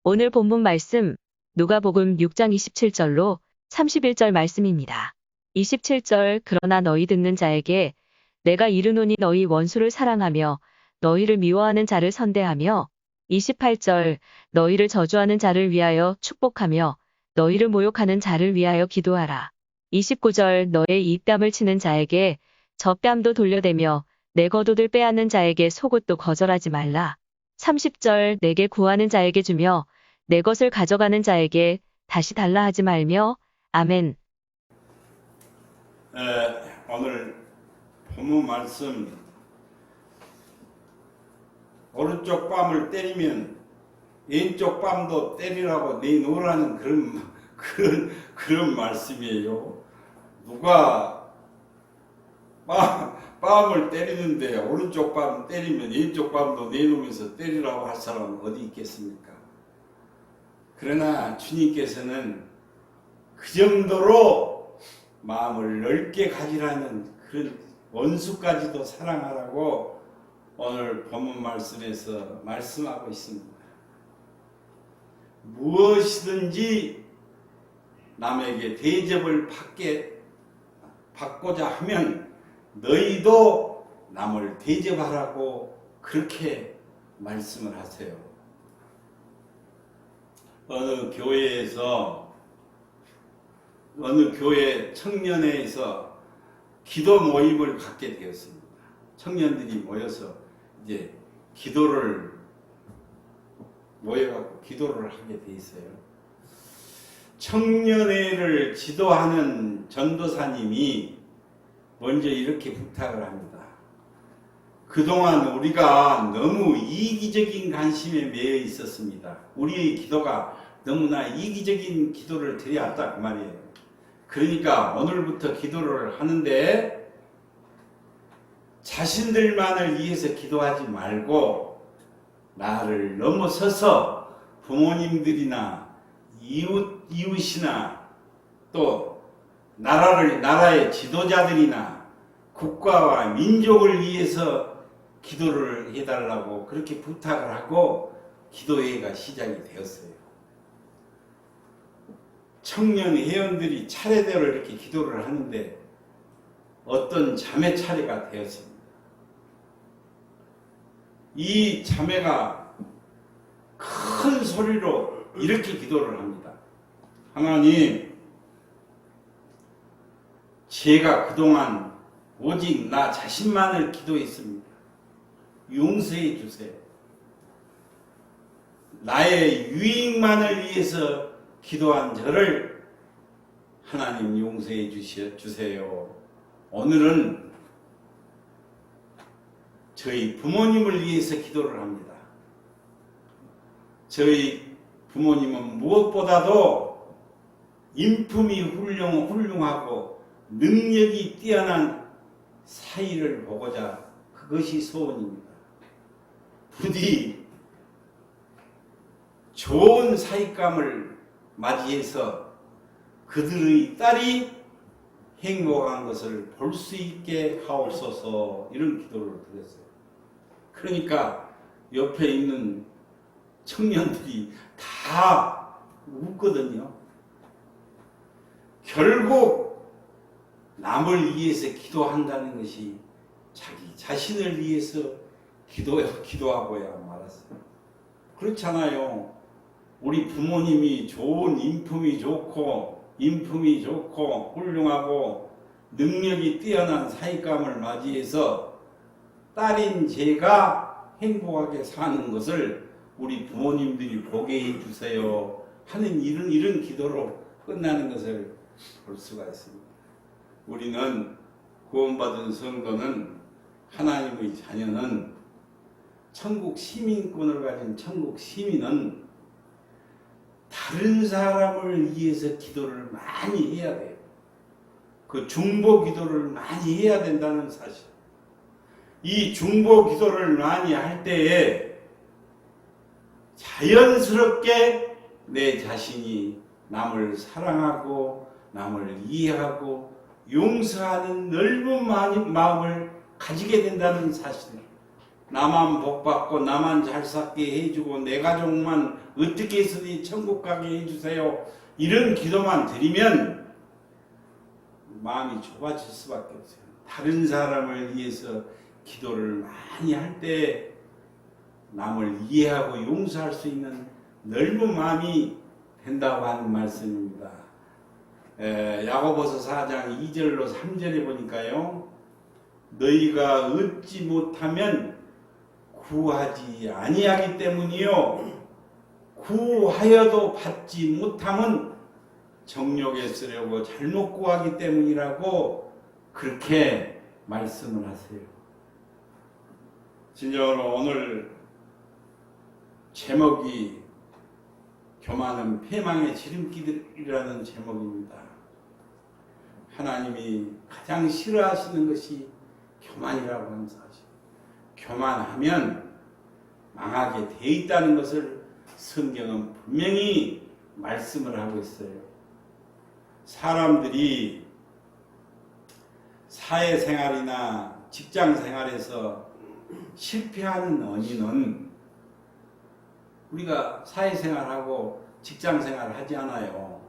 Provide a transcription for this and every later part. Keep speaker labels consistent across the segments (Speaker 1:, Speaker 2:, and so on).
Speaker 1: 오늘 본문 말씀 누가복음 6장 27절로 31절 말씀입니다. 27절 그러나 너희 듣는 자에게 내가 이르노니 너희 원수를 사랑하며 너희를 미워하는 자를 선대하며 28절 너희를 저주하는 자를 위하여 축복하며 너희를 모욕하는 자를 위하여 기도하라. 29절 너의 입뺨을 치는 자에게 젖뺨도 돌려대며 내 겉옷을 빼앗는 자에게 속옷도 거절하지 말라. 30절 내게 구하는 자에게 주며 내 것을 가져가는 자에게 다시 달라 하지 말며. 아멘.
Speaker 2: 오늘 본문 말씀 오른쪽 뺨을 때리면 왼쪽 뺨도 때리라고 내놓으라는 그런 말씀이에요. 누가 뺨을 때리는데 오른쪽 뺨 때리면 왼쪽 뺨도 내놓으면서 때리라고 할 사람은 어디 있겠습니까? 그러나 주님께서는 그 정도로 마음을 넓게 가지라는 그런 원수까지도 사랑하라고 오늘 본문 말씀에서 말씀하고 있습니다. 무엇이든지 남에게 대접을 받고자 하면 너희도 남을 대접하라고 그렇게 말씀을 하세요. 어느 교회 청년회에서 기도 모임을 갖게 되었습니다. 청년들이 모여서 이제 모여갖고 기도를 하게 돼 있어요. 청년회를 지도하는 전도사님이 먼저 이렇게 부탁을 합니다. 그동안 우리가 너무 이기적인 관심에 매여 있었습니다. 우리의 기도가 너무나 이기적인 기도를 드려왔다 그 말이에요. 그러니까 오늘부터 기도를 하는데 자신들만을 위해서 기도하지 말고 나를 넘어서서 부모님들이나 이웃이나 또 나라의 지도자들이나 국가와 민족을 위해서 기도를 해달라고 그렇게 부탁을 하고 기도회가 시작이 되었어요. 청년 회원들이 차례대로 이렇게 기도를 하는데 어떤 자매 차례가 되었습니다. 이 자매가 큰 소리로 이렇게 기도를 합니다. 하나님, 제가 그동안 오직 나 자신만을 기도했습니다. 용서해 주세요. 나의 유익만을 위해서 기도한 저를 하나님 용서해 주세요. 오늘은 저희 부모님을 위해서 기도를 합니다. 저희 부모님은 무엇보다도 인품이 훌륭하고 능력이 뛰어난 사이를 보고자 그것이 소원입니다. 부디 좋은 사이감을 맞이해서 그들의 딸이 행복한 것을 볼 수 있게 하옵소서 이런 기도를 드렸어요. 그러니까 옆에 있는 청년들이 다 웃거든요. 결국 남을 위해서 기도한다는 것이 자기 자신을 위해서 기도하고야 말았어요. 그렇잖아요. 우리 부모님이 좋은 인품이 좋고 훌륭하고 능력이 뛰어난 사익감을 맞이해서 딸인 제가 행복하게 사는 것을 우리 부모님들이 보게 해주세요 하는 이런 기도로 끝나는 것을 볼 수가 있습니다. 우리는 구원받은 성도는 하나님의 자녀는 천국 시민권을 가진 천국 시민은 다른 사람을 위해서 기도를 많이 해야 돼요. 그 중보 기도를 많이 해야 된다는 사실. 이 중보 기도를 많이 할 때에 자연스럽게 내 자신이 남을 사랑하고 남을 이해하고 용서하는 넓은 마음을 가지게 된다는 사실. 나만 복받고 나만 잘 살게 해주고 내 가족만 어떻게 해서든 천국 가게 해주세요. 이런 기도만 드리면 마음이 좁아질 수밖에 없어요. 다른 사람을 위해서 기도를 많이 할 때 남을 이해하고 용서할 수 있는 넓은 마음이 된다고 하는 말씀입니다. 야고보서 4장 2절로 3절에 보니까요. 너희가 얻지 못하면 구하지 아니하기 때문이요. 구하여도 받지 못함은 정욕에 쓰려고 잘못 구하기 때문이라고 그렇게 말씀을 하세요. 진정으로 오늘 제목이 교만은 패망의 지름길이라는 제목입니다. 하나님이 가장 싫어하시는 것이 교만이라고 하는 사실. 교만하면 망하게 돼 있다는 것을 성경은 분명히 말씀을 하고 있어요. 사람들이 사회생활이나 직장생활에서 실패하는 원인은 우리가 사회생활하고 직장생활을 하지 않아요.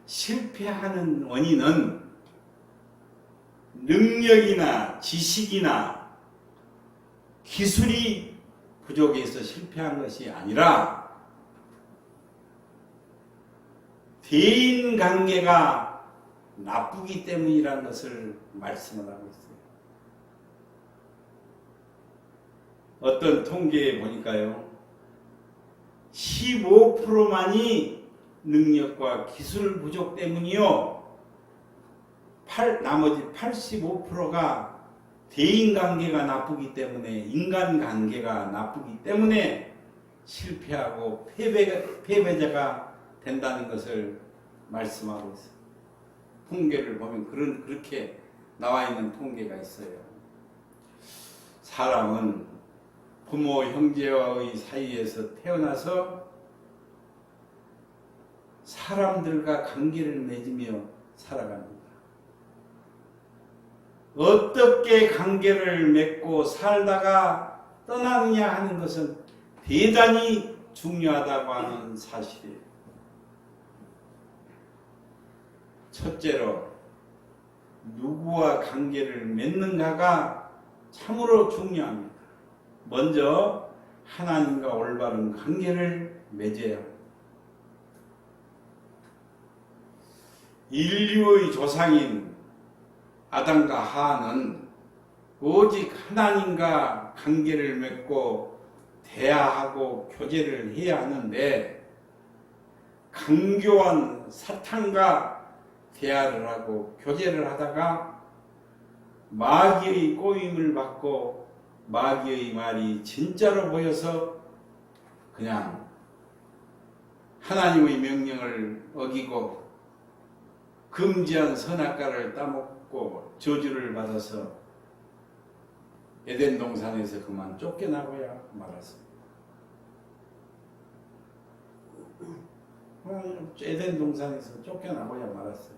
Speaker 2: 실패하는 원인은 능력이나 지식이나 기술이 부족해서 실패한 것이 아니라 대인관계가 나쁘기 때문이라는 것을 말씀을 하고 있어요. 어떤 통계에 보니까요. 15%만이 능력과 기술 부족 때문이요. 나머지 85%가 대인관계가 나쁘기 때문에 인간관계가 나쁘기 때문에 실패하고 패배자가 된다는 것을 말씀하고 있어요. 통계를 보면 그렇게 나와 있는 통계가 있어요. 사람은 부모 형제와의 사이에서 태어나서 사람들과 관계를 맺으며 살아갑니다. 어떻게 관계를 맺고 살다가 떠나느냐 하는 것은 대단히 중요하다고 하는 사실이에요. 첫째로 누구와 관계를 맺는가가 참으로 중요합니다. 먼저 하나님과 올바른 관계를 맺어야 합니다. 인류의 조상인 아담과 하와는 오직 하나님과 관계를 맺고 대화하고 교제를 해야 하는데 강교한 사탄과 대화를 하고 교제를 하다가 마귀의 꼬임을 받고 마귀의 말이 진짜로 보여서 그냥 하나님의 명령을 어기고 금지한 선악과를 따먹고 저주를 받아서 에덴 동산에서 그만 쫓겨나고야 말았습니다. 에덴 동산에서 쫓겨나고야 말았어요.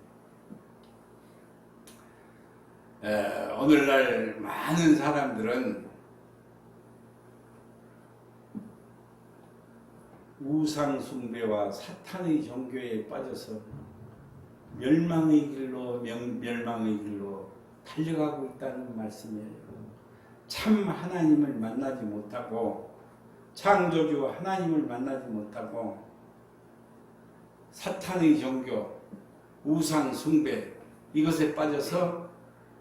Speaker 2: 오늘날 많은 사람들은 우상 숭배와 사탄의 종교에 빠져서 멸망의 길로 달려가고 있다는 말씀이에요. 참 하나님을 만나지 못하고 창조주 하나님을 만나지 못하고 사탄의 종교, 우상 숭배 이것에 빠져서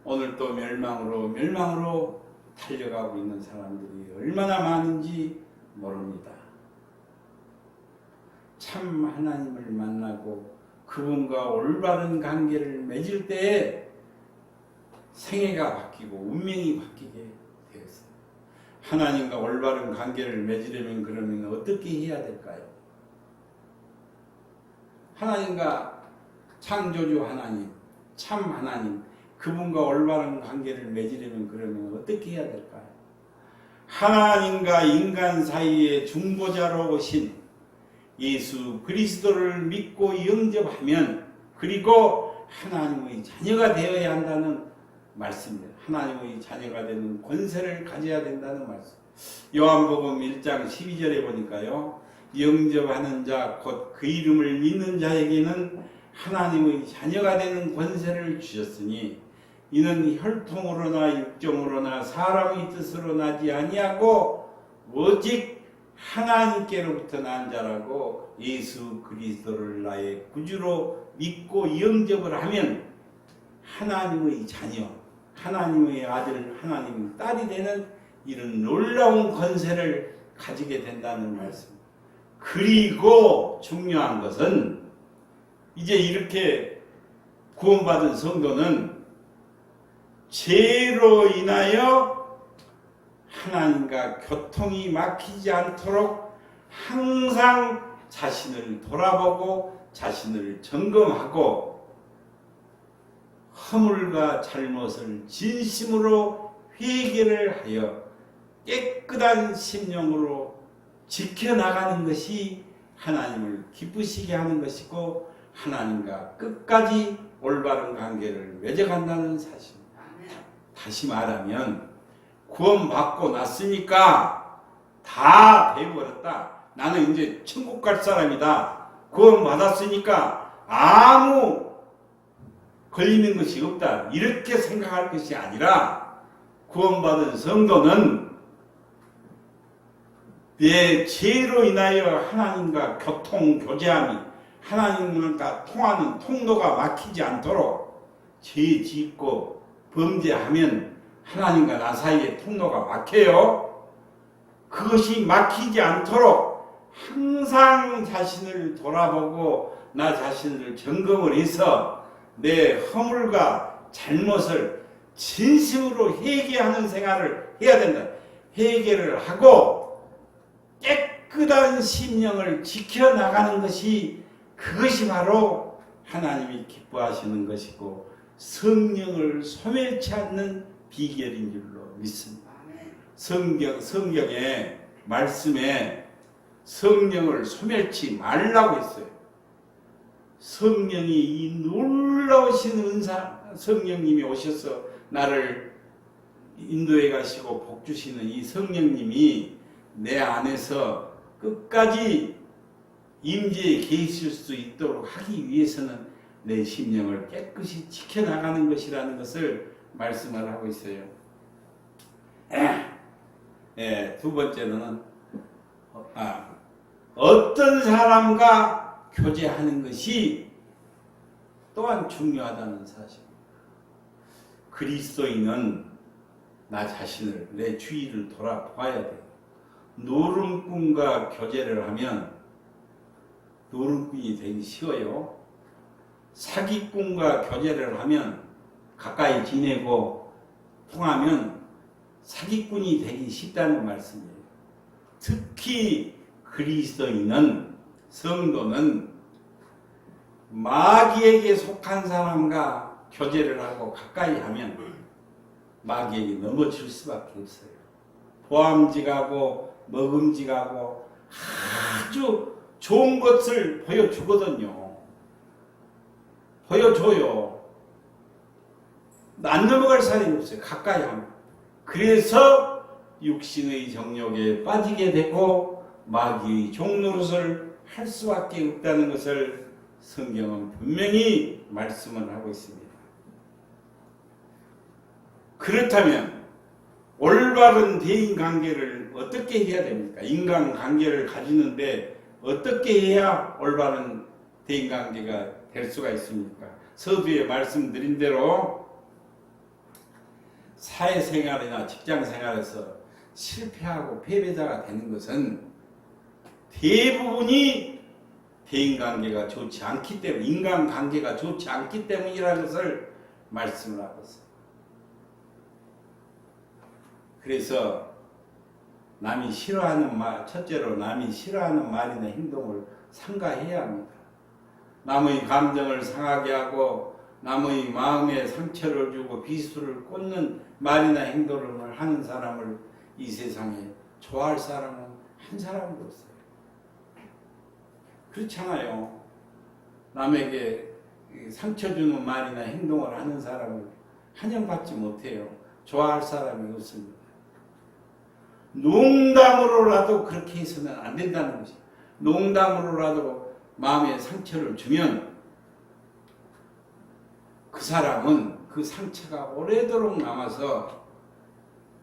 Speaker 2: 오늘 또 멸망으로 달려가고 있는 사람들이 얼마나 많은지 모릅니다. 참 하나님을 만나고 그분과 올바른 관계를 맺을 때에 생애가 바뀌고 운명이 바뀌게 되었어요. 하나님과 올바른 관계를 맺으려면 그러면 어떻게 해야 될까요? 하나님과 창조주 하나님, 참 하나님, 그분과 올바른 관계를 맺으려면 그러면 어떻게 해야 될까요? 하나님과 인간 사이의 중보자로 오신 예수 그리스도를 믿고 영접하면 그리고 하나님의 자녀가 되어야 한다는 말씀입니다. 하나님의 자녀가 되는 권세를 가져야 된다는 말씀. 요한복음 1장 12절에 보니까요. 영접하는 자 곧 그 이름을 믿는 자에게는 하나님의 자녀가 되는 권세를 주셨으니 이는 혈통으로나 육정으로나 사람의 뜻으로 나지 아니하고 오직 하나님께로부터 난 자라고 예수 그리스도를 나의 구주로 믿고 영접을 하면 하나님의 자녀, 하나님의 아들, 하나님의 딸이 되는 이런 놀라운 권세를 가지게 된다는 말씀. 그리고 중요한 것은 이제 이렇게 구원받은 성도는 죄로 인하여 하나님과 교통이 막히지 않도록 항상 자신을 돌아보고 자신을 점검하고 허물과 잘못을 진심으로 회개를 하여 깨끗한 심령으로 지켜나가는 것이 하나님을 기쁘시게 하는 것이고 하나님과 끝까지 올바른 관계를 맺어간다는 사실입니다. 다시 말하면 구원받고 났으니까 다 배워버렸다. 나는 이제 천국 갈 사람이다. 구원받았으니까 아무 걸리는 것이 없다. 이렇게 생각할 것이 아니라 구원받은 성도는 내 죄로 인하여 하나님과 교제함이 하나님과 통하는 통로가 막히지 않도록 죄 짓고 범죄하면 하나님과 나 사이에 통로가 막혀요. 그것이 막히지 않도록 항상 자신을 돌아보고 나 자신을 점검을 해서 내 허물과 잘못을 진심으로 회개하는 생활을 해야 된다. 회개를 하고 깨끗한 심령을 지켜나가는 것이 그것이 바로 하나님이 기뻐하시는 것이고 성령을 소멸치 않는 비결인 줄로 믿습니다. 성경의 말씀에 성령을 소멸치 말라고 했어요. 성령이 이 놀라우신 은사, 성령님이 오셔서 나를 인도해 가시고 복 주시는 이 성령님이 내 안에서 끝까지 임재에 계실 수 있도록 하기 위해서는 내 심령을 깨끗이 지켜나가는 것이라는 것을 말씀을 하고 있어요. 두 번째는 어떤 사람과 교제하는 것이 또한 중요하다는 사실입니다. 그리스도인은 나 자신을, 내 주위를 돌아봐야 돼요. 노름꾼과 교제를 하면 노름꾼이 되기 쉬워요. 사기꾼과 교제를 하면 가까이 지내고 통하면 사기꾼이 되기 쉽다는 말씀이에요. 특히 그리스도인은, 성도는 마귀에게 속한 사람과 교제를 하고 가까이 하면 마귀에게 넘어질 수밖에 없어요. 보암직하고 먹음직하고 아주 좋은 것을 보여주거든요. 보여줘요. 안 넘어갈 사람이 없어요. 가까이 하면. 그래서 육신의 정욕에 빠지게 되고 마귀의 종노릇을 할 수밖에 없다는 것을 성경은 분명히 말씀을 하고 있습니다. 그렇다면 올바른 대인관계를 어떻게 해야 됩니까? 인간관계를 가지는데 어떻게 해야 올바른 대인관계가 될 수가 있습니까? 서두에 말씀드린 대로 사회생활이나 직장생활에서 실패하고 패배자가 되는 것은 대부분이 대인관계가 좋지 않기 때문에, 인간관계가 좋지 않기 때문이라는 것을 말씀을 하고 있어요. 그래서 남이 싫어하는 말, 첫째로 남이 싫어하는 말이나 행동을 삼가해야 합니다. 남의 감정을 상하게 하고 남의 마음에 상처를 주고 비수를 꽂는 말이나 행동을 하는 사람을 이 세상에 좋아할 사람은 한 사람도 없어요. 그렇잖아요. 남에게 상처 주는 말이나 행동을 하는 사람을 환영받지 못해요. 좋아할 사람이 없습니다. 농담으로라도 그렇게 해서는 안 된다는 것이. 농담으로라도 마음에 상처를 주면 그 사람은 그 상처가 오래도록 남아서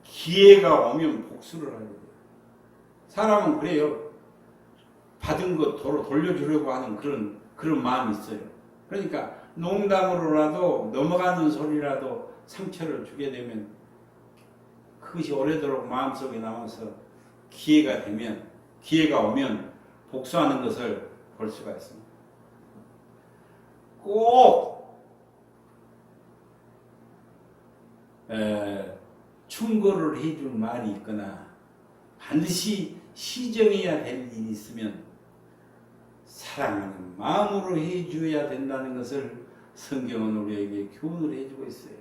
Speaker 2: 기회가 오면 복수를 하게 돼요. 사람은 그래요. 받은 것 도로 돌려주려고 하는 그런 마음이 있어요. 그러니까 농담으로라도 넘어가는 소리라도 상처를 주게 되면 그것이 오래도록 마음속에 남아서 기회가 오면 복수하는 것을 볼 수가 있습니다. 꼭 충고를 해줄 말이 있거나 반드시 시정해야 될 일이 있으면 사랑하는 마음으로 해줘야 된다는 것을 성경은 우리에게 교훈을 해주고 있어요.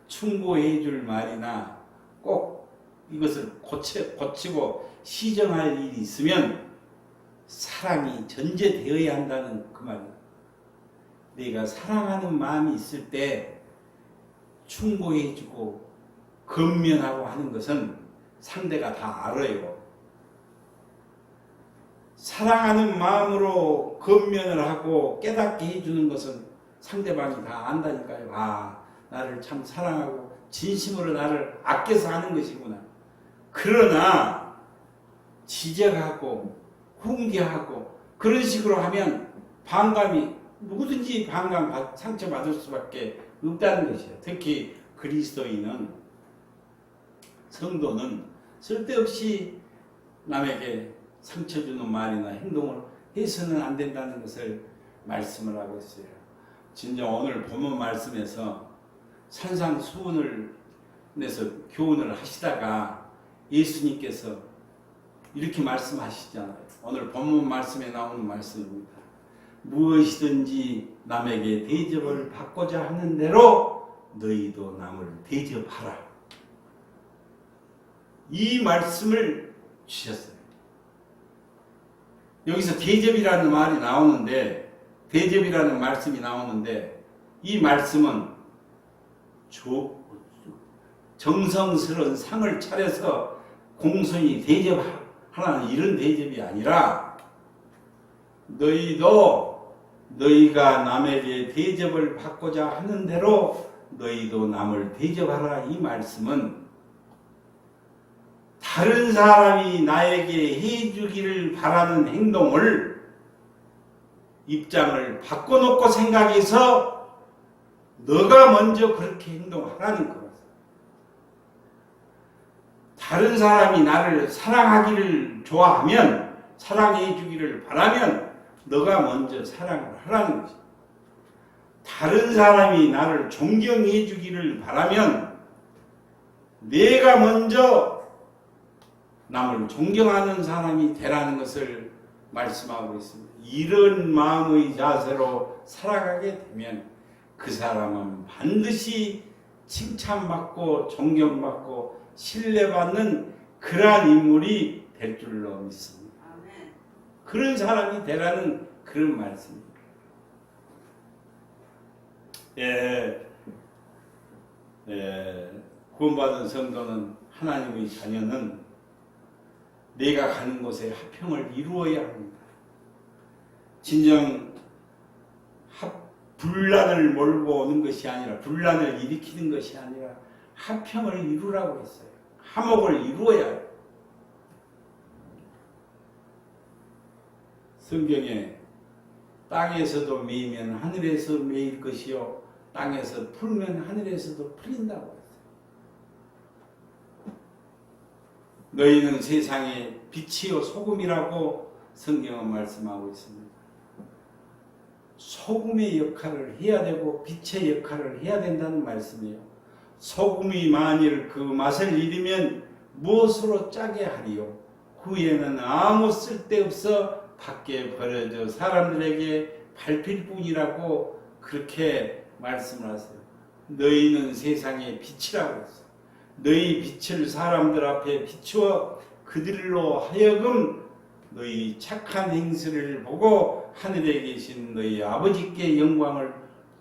Speaker 2: 충고해 줄 말이나 꼭 이것을 고치고 시정할 일이 있으면 사랑이 전제되어야 한다는 그 말이에요. 내가 사랑하는 마음이 있을 때 충고해 주고 건면하고 하는 것은 상대가 다 알아요. 사랑하는 마음으로 건면을 하고 깨닫게 해주는 것은 상대방이 다 안다니까요. 아, 나를 참 사랑하고 진심으로 나를 아껴서 하는 것이구나. 그러나 지적하고 훈계하고 그런 식으로 하면 누구든지 상처받을 수밖에 없다는 것이에요. 특히 그리스도인은, 성도는 쓸데없이 남에게 상처 주는 말이나 행동을 해서는 안 된다는 것을 말씀을 하고 있어요. 진짜 오늘 본문 말씀에서 산상수훈을 내서 교훈을 하시다가 예수님께서 이렇게 말씀하시잖아요. 오늘 본문 말씀에 나오는 말씀입니다. 무엇이든지 남에게 대접을 받고자 하는 대로 너희도 남을 대접하라. 이 말씀을 주셨어요. 여기서 대접이라는 말이 나오는데, 대접이라는 말씀이 나오는데, 이 말씀은 정성스러운 상을 차려서 공손히 대접하라는 이런 대접이 아니라, 너희가 남에게 대접을 받고자 하는 대로 너희도 남을 대접하라. 이 말씀은 다른 사람이 나에게 해주기를 바라는 행동을 입장을 바꿔놓고 생각해서 너가 먼저 그렇게 행동하라는 것. 다른 사람이 나를 사랑하기를 좋아하면, 사랑해 주기를 바라면 너가 먼저 사랑을 하라는 것이다. 다른 사람이 나를 존경해 주기를 바라면 내가 먼저 남을 존경하는 사람이 되라는 것을 말씀하고 있습니다. 이런 마음의 자세로 살아가게 되면 그 사람은 반드시 칭찬받고 존경받고 신뢰받는 그러한 인물이 될 줄로 믿습니다. 그런 사람이 되라는 그런 말씀입니다. 구원받은 성도는, 하나님의 자녀는 내가 가는 곳에 화평을 이루어야 합니다. 진정 분란을 몰고 오는 것이 아니라, 분란을 일으키는 것이 아니라 화평을 이루라고 했어요. 화목을 이루어야 해요. 성경에 땅에서도 매이면 하늘에서 매일 것이요 땅에서 풀면 하늘에서도 풀린다고 했어요. 너희는 세상의 빛이요 소금이라고 성경은 말씀하고 있습니다. 소금의 역할을 해야 되고 빛의 역할을 해야 된다는 말씀이에요. 소금이 만일 그 맛을 잃으면 무엇으로 짜게 하리요? 후에는 아무 쓸데없어 밖에 버려져 사람들에게 밟힐 뿐이라고 그렇게 말씀을 하세요. 너희는 세상의 빛이라고 했어요. 너희 빛을 사람들 앞에 비추어 그들로 하여금 너희 착한 행실을 보고 하늘에 계신 너희 아버지께 영광을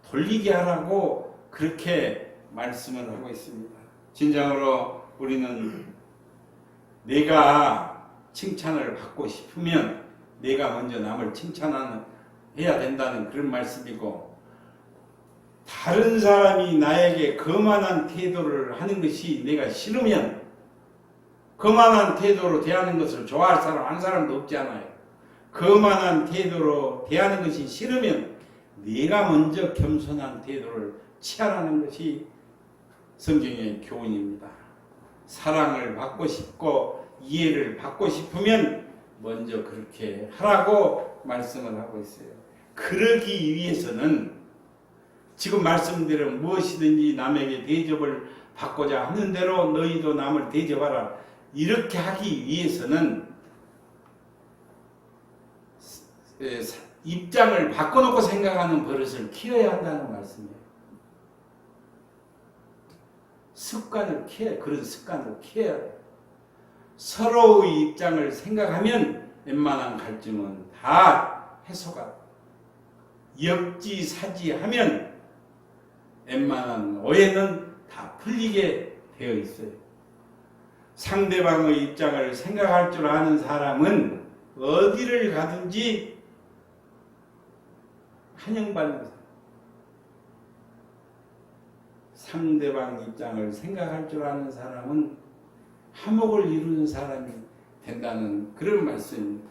Speaker 2: 돌리게 하라고 그렇게 말씀을 하고 있습니다. 진정으로 우리는 내가 칭찬을 받고 싶으면 내가 먼저 남을 해야 된다는 그런 말씀이고, 다른 사람이 나에게 거만한 태도를 하는 것이 내가 싫으면 거만한 태도로 대하는 것을 좋아할 사람 한 사람도 없지 않아요. 거만한 태도로 대하는 것이 싫으면 네가 먼저 겸손한 태도를 취하라는 것이 성경의 교훈입니다. 사랑을 받고 싶고 이해를 받고 싶으면 먼저 그렇게 하라고 말씀을 하고 있어요. 그러기 위해서는 지금 말씀드린 무엇이든지 남에게 대접을 받고자 하는 대로 너희도 남을 대접하라. 이렇게 하기 위해서는 입장을 바꿔놓고 생각하는 버릇을 키워야 한다는 말씀이에요. 그런 습관을 키워야 돼요. 서로의 입장을 생각하면 웬만한 갈증은 다 해소가, 역지사지하면 웬만한 오해는 다 풀리게 되어 있어요. 상대방의 입장을 생각할 줄 아는 사람은 어디를 가든지 환영받는 사람. 상대방 입장을 생각할 줄 아는 사람은 화목을 이루는 사람이 된다는 그런 말씀입니다.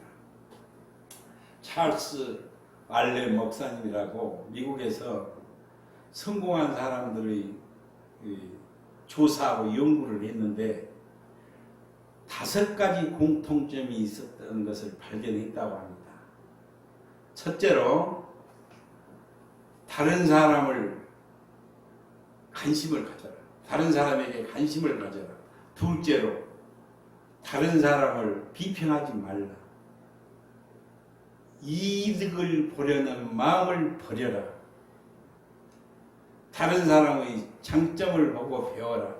Speaker 2: 찰스 알렌 목사님이라고 미국에서 성공한 사람들의 조사하고 연구를 했는데 5가지 공통점이 있었던 것을 발견했다고 합니다. 첫째로, 다른 사람을 관심을 가져라. 다른 사람에게 관심을 가져라. 둘째로, 다른 사람을 비평하지 말라. 이득을 보려는 마음을 버려라. 다른 사람의 장점을 보고 배워라.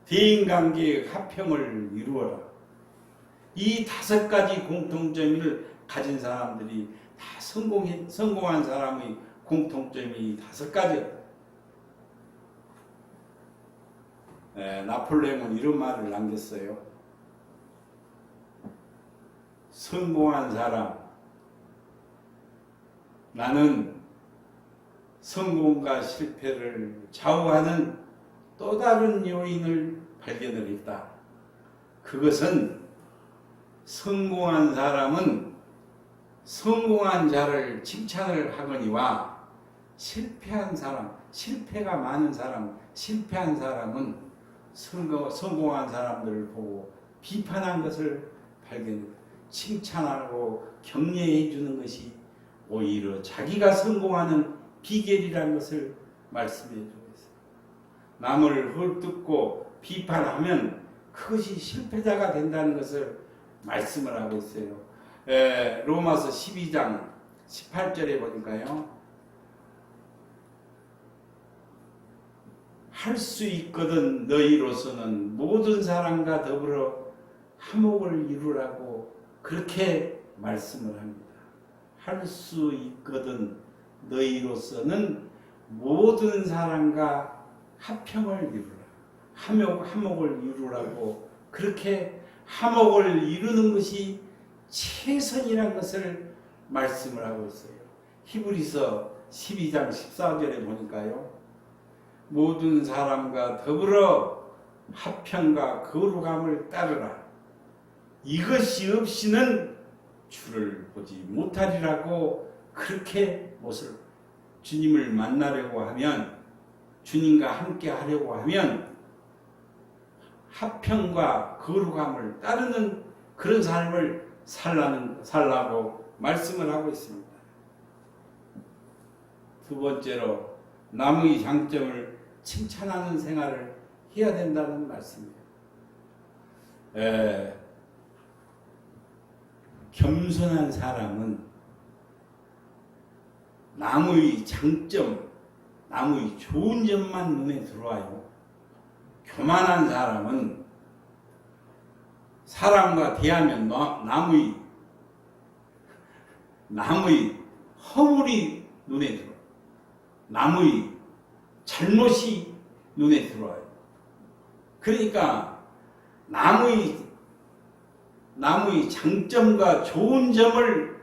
Speaker 2: 대인관계의 화평을 이루어라. 이 5가지 공통점을 가진 사람들이 다 성공한 사람의 공통점이 5가지였다. 나폴레옹은 이런 말을 남겼어요. 성공한 사람, 나는 성공과 실패를 좌우하는 또 다른 요인을 발견을 했다. 그것은 성공한 사람은 성공한 자를 칭찬을 하거니와 실패한 사람, 실패가 많은 사람, 실패한 사람은 성공한 사람들을 보고 비판한 것을 발견했다. 칭찬하고 격려해 주는 것이 오히려 자기가 성공하는 비결이라는 것을 말씀해 주고 있어요. 남을 헐뜯고 비판하면 그것이 실패자가 된다는 것을 말씀을 하고 있어요. 로마서 12장 18절에 보니까요. 할 수 있거든 너희로서는 모든 사람과 더불어 화목을 이루라고 그렇게 말씀을 합니다. 할 수 있거든 너희로서는 모든 사람과 화평을 이루라. 화목을 이루라고 그렇게 화목을 이루는 것이 최선이라는 것을 말씀을 하고 있어요. 히브리서 12장 14절에 보니까요. 모든 사람과 더불어 화평과 거룩함을 따르라. 이것이 없이는 주를 보지 못하리라고 그렇게 주님을 만나려고 하면, 주님과 함께 하려고 하면 화평과 거룩함을 따르는 그런 삶을 살라고 말씀을 하고 있습니다. 두 번째로, 남의 장점을 칭찬하는 생활을 해야 된다는 말씀이에요. 겸손한 사람은 남의 장점, 남의 좋은 점만 눈에 들어와요. 교만한 사람은 사람과 대하면 남의 허물이 눈에 들어와요. 남의 잘못이 눈에 들어와요. 그러니까 나무의 장점과 좋은 점을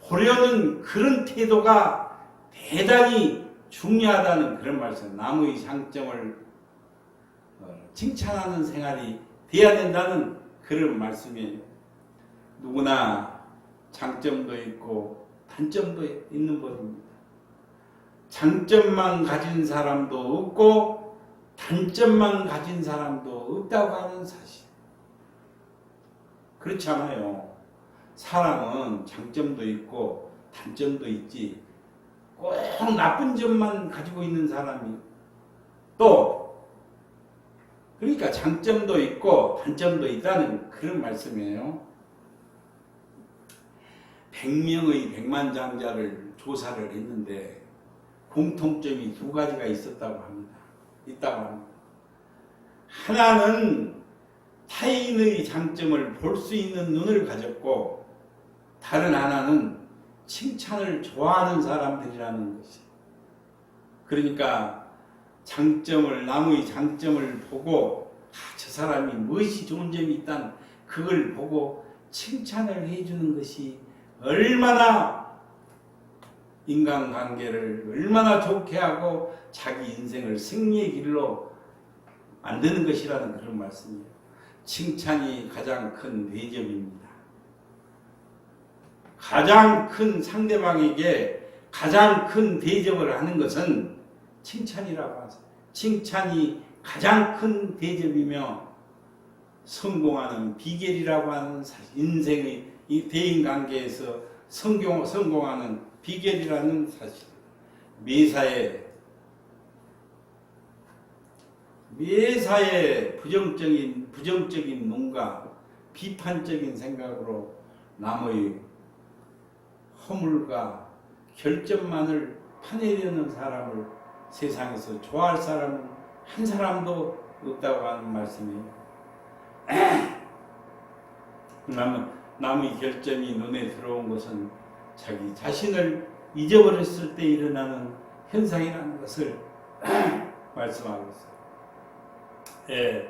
Speaker 2: 보려는 그런 태도가 대단히 중요하다는 그런 말씀. 나무의 장점을 칭찬하는 생활이 돼야 된다는 그런 말씀이에요. 누구나 장점도 있고 단점도 있는 법입니다. 장점만 가진 사람도 없고 단점만 가진 사람도 없다고 하는 사실. 그렇지 않아요. 사람은 장점도 있고 단점도 있지. 꼭 나쁜 점만 가지고 있는 사람이 또 그러니까 장점도 있고 단점도 있다는 그런 말씀이에요. 100명의 백만장자를 조사를 했는데 공통점이 두 가지가 있다고 합니다. 하나는 타인의 장점을 볼 수 있는 눈을 가졌고 다른 하나는 칭찬을 좋아하는 사람들이라는 것이. 그러니까 나무의 장점을 보고 저 사람이 무엇이 좋은 점이 있다는 그걸 보고 칭찬을 해주는 것이 얼마나 인간관계를 얼마나 좋게 하고 자기 인생을 승리의 길로 만드는 것이라는 그런 말씀이에요. 칭찬이 가장 큰 대접입니다. 가장 큰 상대방에게 가장 큰 대접을 하는 것은 칭찬이라고 하죠. 칭찬이 가장 큰 대접이며 성공하는 비결이라고 하는 사실. 인생의 이 대인관계에서 성공하는 비결이라는 사실. 매사에 부정적인 눈과 비판적인 생각으로 남의 허물과 결점만을 파내려는 사람을 세상에서 좋아할 사람은 한 사람도 없다고 하는 말씀이에요. 남의 결점이 눈에 들어온 것은 자기 자신을 잊어버렸을 때 일어나는 현상이라는 것을 말씀하고 있어요. 예,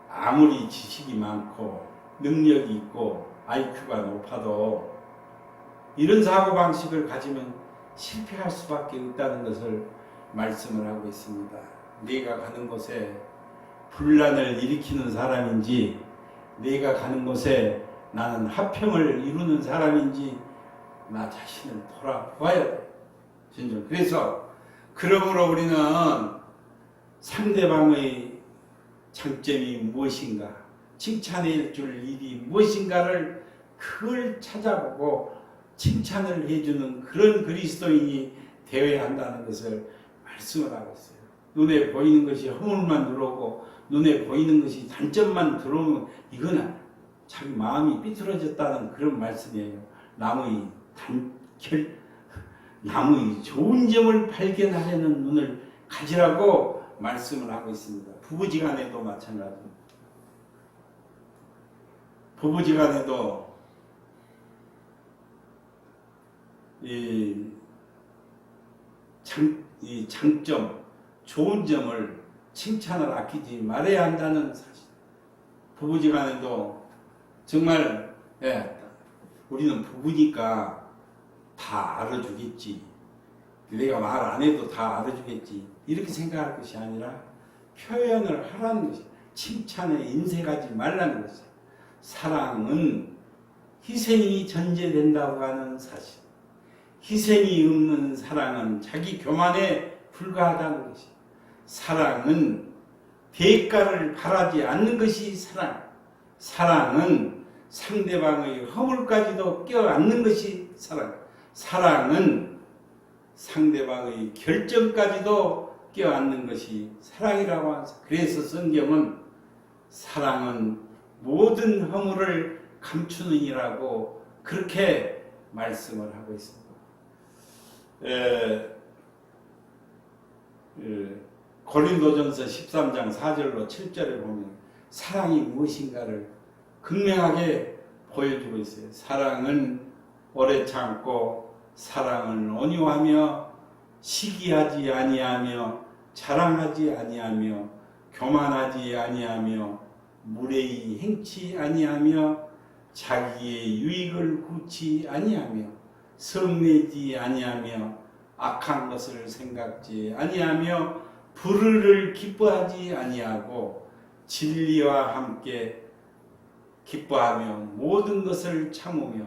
Speaker 2: 아무리 지식이 많고 능력이 있고 IQ가 높아도 이런 사고방식을 가지면 실패할 수밖에 없다는 것을 말씀을 하고 있습니다. 네가 가는 곳에 분란을 일으키는 사람인지 네가 가는 곳에 나는 화평을 이루는 사람인지 나 자신을 돌아보아야 돼. 진정. 그래서 그러므로 우리는 상대방의 장점이 무엇인가, 칭찬해 줄 일이 무엇인가를 그걸 찾아보고 칭찬을 해주는 그런 그리스도인이 되어야 한다는 것을 말씀을 하고 있어요. 눈에 보이는 것이 허물만 들어오고 눈에 보이는 것이 단점만 들어오면 이거는 자기 마음이 삐뚤어졌다는 그런 말씀이에요. 남의 좋은 점을 발견하려는 눈을 가지라고 말씀을 하고 있습니다. 부부지간에도 마찬가지입니다. 부부지간에도 이 장점, 좋은 점을 칭찬을 아끼지 말아야 한다는 사실. 부부지간에도 정말 우리는 부부니까 다 알아주겠지. 내가 말 안 해도 다 알아주겠지. 이렇게 생각할 것이 아니라 표현을 하라는 것이, 칭찬에 인색하지 말라는 것이. 사랑은 희생이 전제된다고 하는 사실. 희생이 없는 사랑은 자기 교만에 불과하다는 것이. 사랑은 대가를 바라지 않는 것이 사랑. 사랑은 상대방의 허물까지도 껴안는 것이 사랑. 사랑은 상대방의 결정까지도 껴안는 것이 사랑이라고 합니다. 그래서 성경은 사랑은 모든 허물을 감추느니라고 그렇게 말씀을 하고 있습니다. 고린도전서 13장 4절로 7절에 보면 사랑이 무엇인가를 극명하게 보여주고 있어요. 사랑은 오래 참고 사랑은 온유하며 시기하지 아니하며 자랑하지 아니하며 교만하지 아니하며 무례히 행치 아니하며 자기의 유익을 구치 아니하며 성내지 아니하며 악한 것을 생각지 아니하며 불의를 기뻐하지 아니하고 진리와 함께 기뻐하며 모든 것을 참으며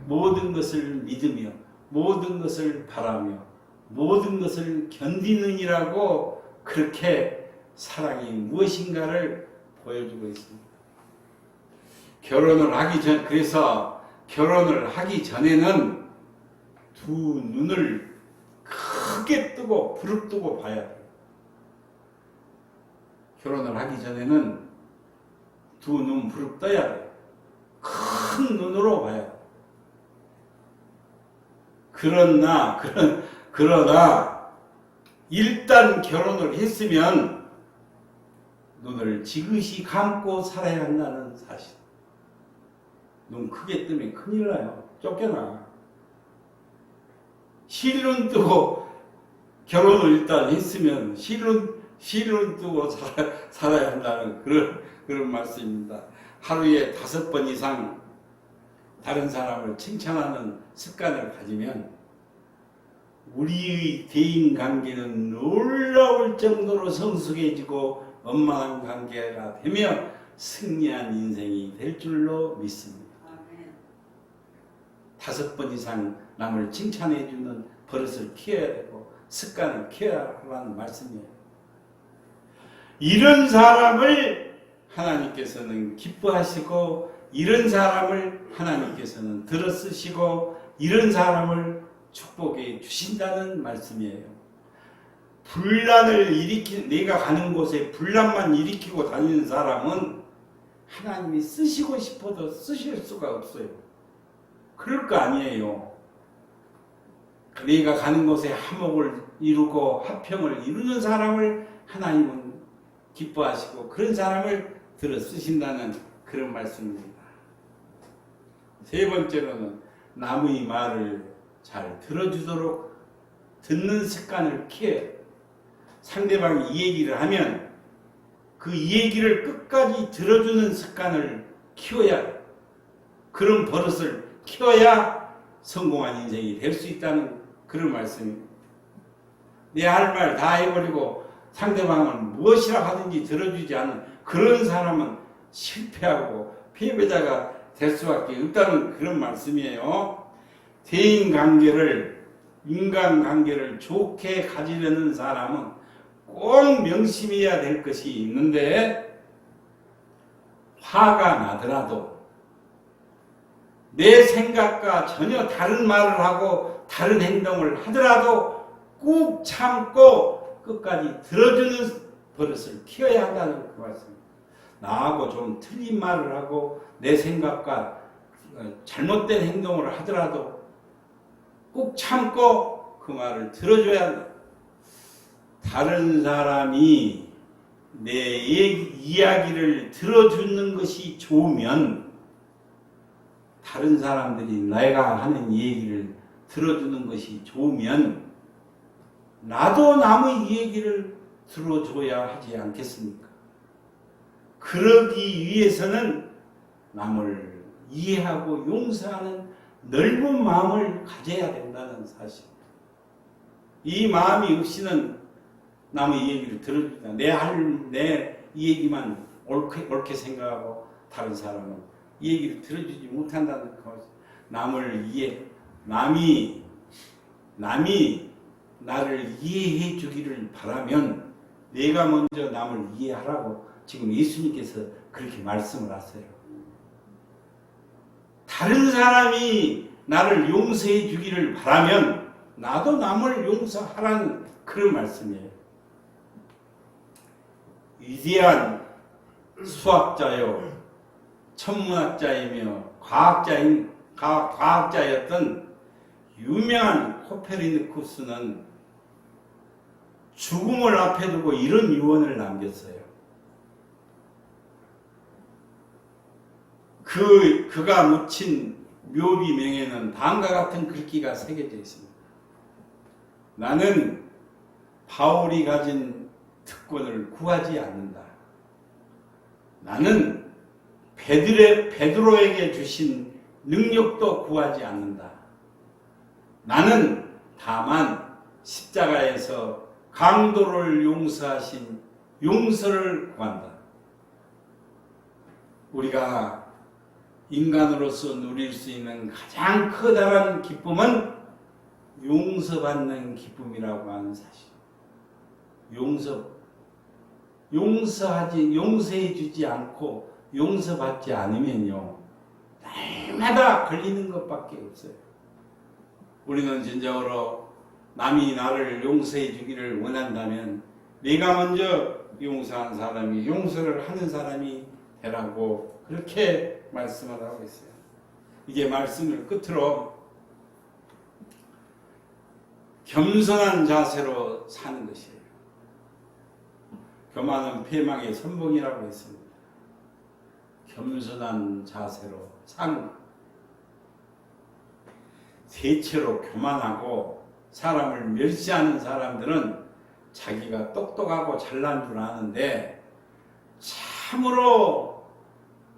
Speaker 2: 모든 것을 믿으며 모든 것을 바라며 모든 것을 견디느니라고 그렇게 사랑이 무엇인가를 보여주고 있습니다. 그래서 결혼을 하기 전에는 두 눈을 크게 뜨고 부릅뜨고 봐야 돼요. 결혼을 하기 전에는 두 눈 부릅떠야 돼요. 큰 눈으로 봐야 돼요. 그러나 일단 결혼을 했으면 눈을 지그시 감고 살아야 한다는 사실. 눈 크게 뜨면 큰일 나요. 쫓겨나. 실눈 뜨고 결혼을 일단 했으면 실눈 뜨고 살아야 한다는 그런 말씀입니다. 하루에 5번 이상 다른 사람을 칭찬하는 습관을 가지면 우리의 대인관계는 놀라울 정도로 성숙해지고 원만한 관계가 되며 승리한 인생이 될 줄로 믿습니다. 5번 이상 남을 칭찬해주는 버릇을 키워야 되고 습관을 키워야 하라는 말씀이에요. 이런 사람을 하나님께서는 기뻐하시고 이런 사람을 하나님께서는 들어쓰시고 이런 사람을 축복해 주신다는 말씀이에요. 내가 가는 곳에 분란만 일으키고 다니는 사람은 하나님이 쓰시고 싶어도 쓰실 수가 없어요. 그럴 거 아니에요. 내가 가는 곳에 화목을 이루고 화평을 이루는 사람을 하나님은 기뻐하시고 그런 사람을 들어 쓰신다는 그런 말씀입니다. 세 번째로는 남의 말을 잘 들어주도록 듣는 습관을 키워요. 상대방이 이 얘기를 하면 그 이 얘기를 끝까지 들어주는 습관을 키워야 해요. 그런 버릇을 키워야 성공한 인생이 될 수 있다는 그런 말씀입니다. 내 할 말 다 해버리고 상대방은 무엇이라 하든지 들어주지 않는 그런 사람은 실패하고 패배자가 될 수밖에 없다는 그런 말씀이에요. 인간관계를 좋게 가지려는 사람은 꼭 명심해야 될 것이 있는데 화가 나더라도 내 생각과 전혀 다른 말을 하고 다른 행동을 하더라도 꾹 참고 끝까지 들어주는 버릇을 키워야 한다는 그 말씀입니다. 나하고 좀 틀린 말을 하고 내 생각과 잘못된 행동을 하더라도 꾹 참고 그 말을 들어줘야 한다. 다른 사람이 내 이야기를 들어주는 것이 좋으면 다른 사람들이 내가 하는 얘기를 들어주는 것이 좋으면 나도 남의 얘기를 들어줘야 하지 않겠습니까? 그러기 위해서는 남을 이해하고 용서하는 넓은 마음을 가져야 된다는 사실. 이 마음이 없이는 남의 얘기를 들어주다. 내 얘기만 옳게 생각하고 다른 사람은 이 얘기를 들어주지 못한다는 것. 남이 나를 이해해 주기를 바라면 내가 먼저 남을 이해하라고 지금 예수님께서 그렇게 말씀을 하세요. 다른 사람이 나를 용서해 주기를 바라면 나도 남을 용서하라는 그런 말씀이에요. 위대한 수학자요, 천문학자이며 과학자였던 유명한 코페르니쿠스는 죽음을 앞에 두고 이런 유언을 남겼어요. 그가 묻힌 묘비명에는 다음과 같은 글귀가 새겨져 있습니다. 나는 바울이 가진 특권을 구하지 않는다. 나는 베드로에게 주신 능력도 구하지 않는다. 나는 다만 십자가에서 강도를 용서하신 용서를 구한다. 우리가 인간으로서 누릴 수 있는 가장 커다란 기쁨은 용서받는 기쁨이라고 하는 사실. 용서해 주지 않고 용서받지 않으면요, 날마다 걸리는 것밖에 없어요. 우리는 진정으로 남이 나를 용서해 주기를 원한다면 내가 먼저 용서한 사람이, 용서를 하는 사람이 되라고 그렇게 말씀을 하고 있어요. 이게 말씀을 끝으로 겸손한 자세로 사는 것이에요. 교만은 패망의 선봉이라고 했습니다. 겸손한 자세로 사는 것. 대체로 교만하고 사람을 멸시하는 사람들은 자기가 똑똑하고 잘난 줄 아는데 참으로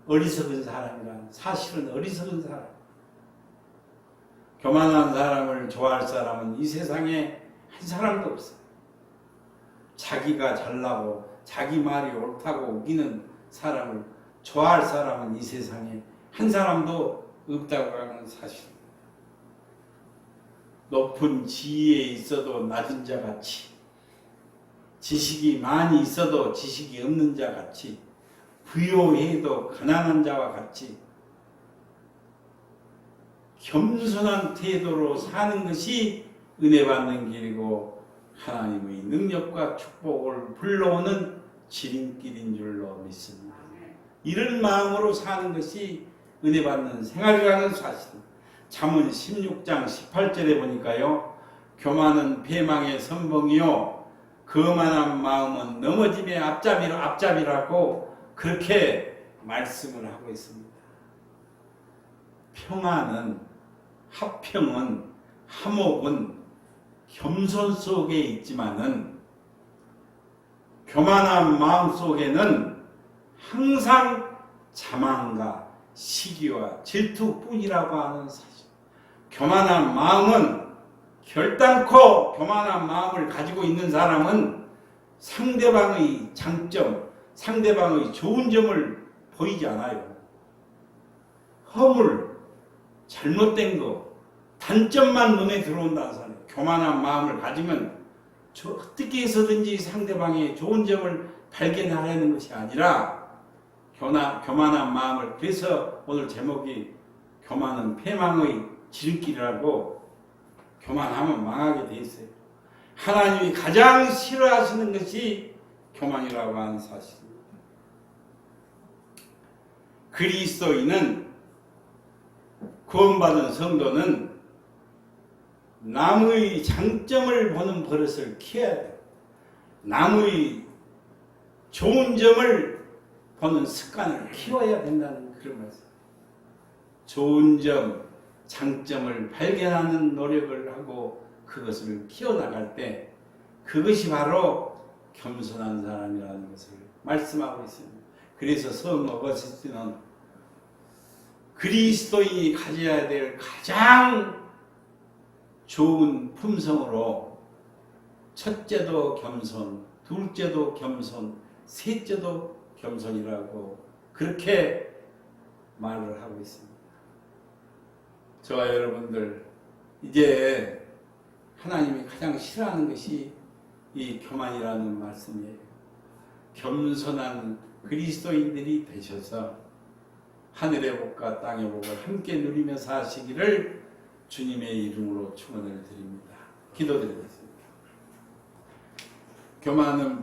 Speaker 2: 어리석은 사람이란, 사실은 어리석은 사람. 교만한 사람을 좋아할 사람은 이 세상에 한 사람도 없어요. 자기가 잘나고 자기 말이 옳다고 우기는 사람을 좋아할 사람은 이 세상에 한 사람도 없다고 하는 사실입니다. 높은 지위에 있어도 낮은 자 같이, 지식이 많이 있어도 지식이 없는 자 같이, 부요해도 가난한 자와 같이 겸손한 태도로 사는 것이 은혜 받는 길이고 하나님의 능력과 축복을 불러오는 지름길인 줄로 믿습니다. 이런 마음으로 사는 것이 은혜 받는 생활이라는 사실. 잠언 16장 18절에 보니까요, 교만은 패망의 선봉이요 거만한 마음은 넘어짐의 앞잡이라고 그렇게 말씀을 하고 있습니다. 평안은, 화평은, 화목은 겸손 속에 있지만은 교만한 마음 속에는 항상 자만과 시기와 질투뿐이라고 하는 사실. 교만한 마음은, 결단코 교만한 마음을 가지고 있는 사람은 상대방의 장점, 상대방의 좋은 점을 보이지 않아요. 허물, 잘못된 거, 단점만 눈에 들어온다는 사람. 교만한 마음을 가지면 어떻게 해서든지 상대방의 좋은 점을 발견하려는 것이 아니라 교만한 마음을, 그래서 오늘 제목이 교만은 패망의 지름길이라고, 교만하면 망하게 돼 있어요. 하나님이 가장 싫어하시는 것이 교만이라고 하는 사실입니다. 그리스도인은, 구원받은 성도는 남의 장점을 보는 버릇을 키워야 돼요. 남의 좋은 점을 보는 습관을 키워야 된다는 그런 말씀. 좋은 점, 장점을 발견하는 노력을 하고 그것을 키워나갈 때 그것이 바로 겸손한 사람이라는 것을 말씀하고 있습니다. 그래서 성 어거스틴은 그리스도인이 가져야 될 가장 좋은 품성으로 첫째도 겸손, 둘째도 겸손, 셋째도 겸손이라고 그렇게 말을 하고 있습니다. 저와 여러분들, 이제 하나님이 가장 싫어하는 것이 이 교만이라는 말씀이에요. 겸손한 그리스도인들이 되셔서 하늘의 복과 땅의 복을 함께 누리며 사시기를 주님의 이름으로 축원을 드립니다. 기도드리겠습니다. 교만은